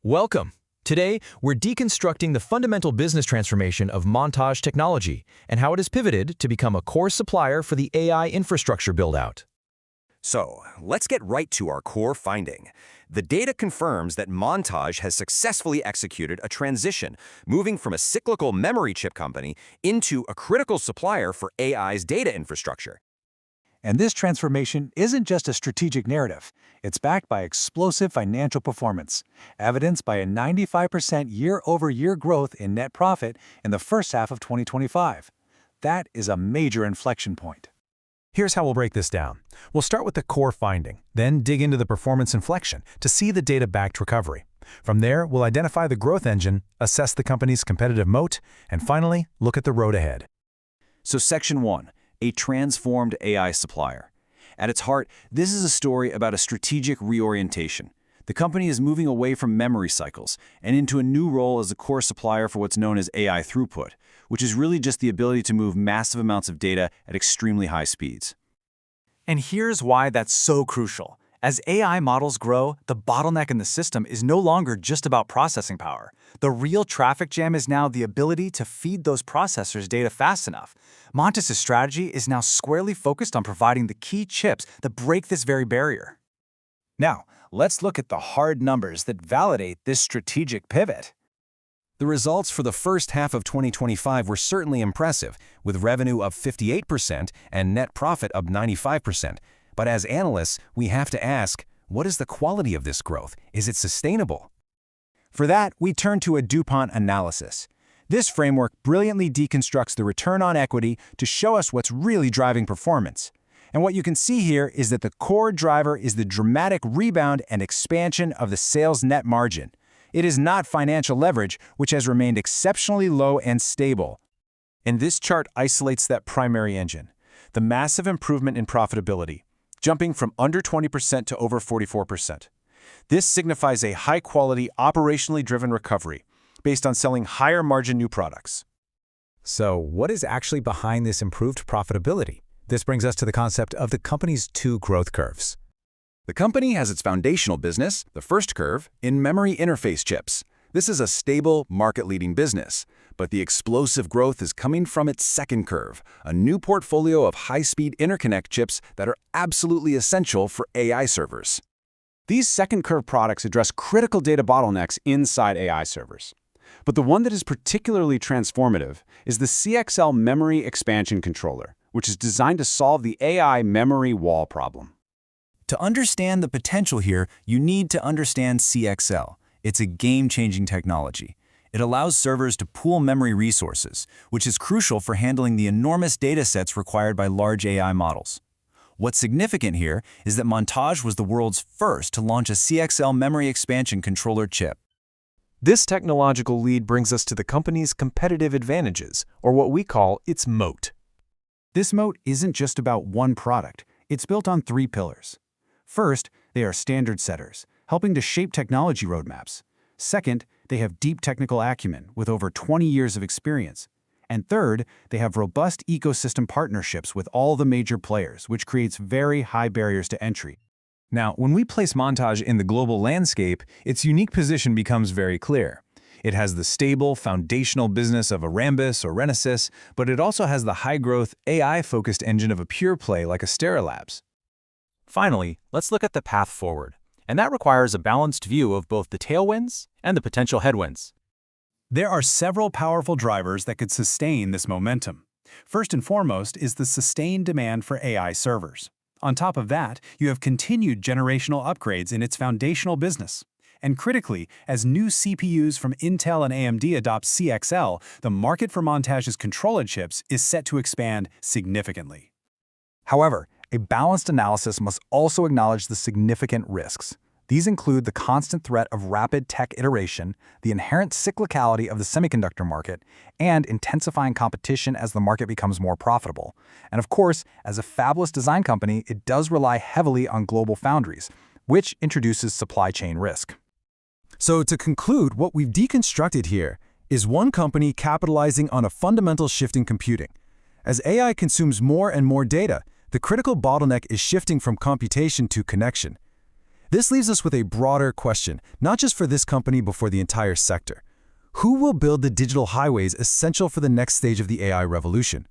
Welcome. Today, we're deconstructing the fundamental business transformation of Montage technology and how it has pivoted to become a core supplier for the AI infrastructure build-out. So, let's get right to our core finding. The data confirms that Montage has successfully executed a transition, moving from a cyclical memory chip company into a critical supplier for AI's data infrastructure. And this transformation isn't just a strategic narrative. It's backed by explosive financial performance, evidenced by a 95% year-over-year growth in net profit in the first half of 2025. That is a major inflection point. Here's how we'll break this down. We'll start with the core finding, then dig into the performance inflection to see the data-backed recovery. From there, we'll identify the growth engine, assess the company's competitive moat, and finally, look at the road ahead. So Section 1, a transformed AI supplier. At its heart, this is a story about a strategic reorientation. The company is moving away from memory cycles and into a new role as a core supplier for what's known as AI throughput, which is really just the ability to move massive amounts of data at extremely high speeds. And here's why that's so crucial. As AI models grow, the bottleneck in the system is no longer just about processing power. The real traffic jam is now the ability to feed those processors data fast enough. Montage's strategy is now squarely focused on providing the key chips that break this very barrier. Now, let's look at the hard numbers that validate this strategic pivot. The results for the first half of 2025 were certainly impressive, with revenue up 58% and net profit up 95%. But as analysts, we have to ask, what is the quality of this growth? Is it sustainable? For that, we turn to a DuPont analysis. This framework brilliantly deconstructs the return on equity to show us what's really driving performance. And what you can see here is that the core driver is the dramatic rebound and expansion of the sales net margin. It is not financial leverage, which has remained exceptionally low and stable. And this chart isolates that primary engine, the massive improvement in profitability, jumping from under 20% to over 44%. This signifies a high-quality, operationally driven recovery based on selling higher-margin new products. So, what is actually behind this improved profitability? This brings us to the concept of the company's two growth curves. The company has its foundational business, the first curve, in memory interface chips. This is a stable, market-leading business. But the explosive growth is coming from its second curve, a new portfolio of high-speed interconnect chips that are absolutely essential for AI servers. These second curve products address critical data bottlenecks inside AI servers. But the one that is particularly transformative is the CXL memory expansion controller, which is designed to solve the AI memory wall problem. To understand the potential here, you need to understand CXL. It's a game-changing technology. It allows servers to pool memory resources, which is crucial for handling the enormous data sets required by large AI models. What's significant here is that Montage was the world's first to launch a CXL memory expansion controller chip. This technological lead brings us to the company's competitive advantages, or what we call its moat. This moat isn't just about one product. It's built on three pillars. First, they are standard setters, helping to shape technology roadmaps. Second, they have deep technical acumen with over 20 years of experience. And third, they have robust ecosystem partnerships with all the major players, which creates very high barriers to entry. Now, when we place Montage in the global landscape, its unique position becomes very clear. It has the stable, foundational business of a Rambus or Renesas, but it also has the high-growth, AI-focused engine of a pure play like Astera Labs. Finally, let's look at the path forward. And that requires a balanced view of both the tailwinds and the potential headwinds. There are several powerful drivers that could sustain this momentum. First and foremost is the sustained demand for AI servers. On top of that, you have continued generational upgrades in its foundational business. And critically, as new CPUs from Intel and AMD adopt CXL, the market for Montage's controller chips is set to expand significantly. However, a balanced analysis must also acknowledge the significant risks. These include the constant threat of rapid tech iteration, the inherent cyclicality of the semiconductor market, and intensifying competition as the market becomes more profitable. And of course, as a fabless design company, it does rely heavily on global foundries, which introduces supply chain risk. So to conclude, what we've deconstructed here is one company capitalizing on a fundamental shift in computing. As AI consumes more and more data, the critical bottleneck is shifting from computation to connection. This leaves us with a broader question, not just for this company but for the entire sector. Who will build the digital highways essential for the next stage of the AI revolution?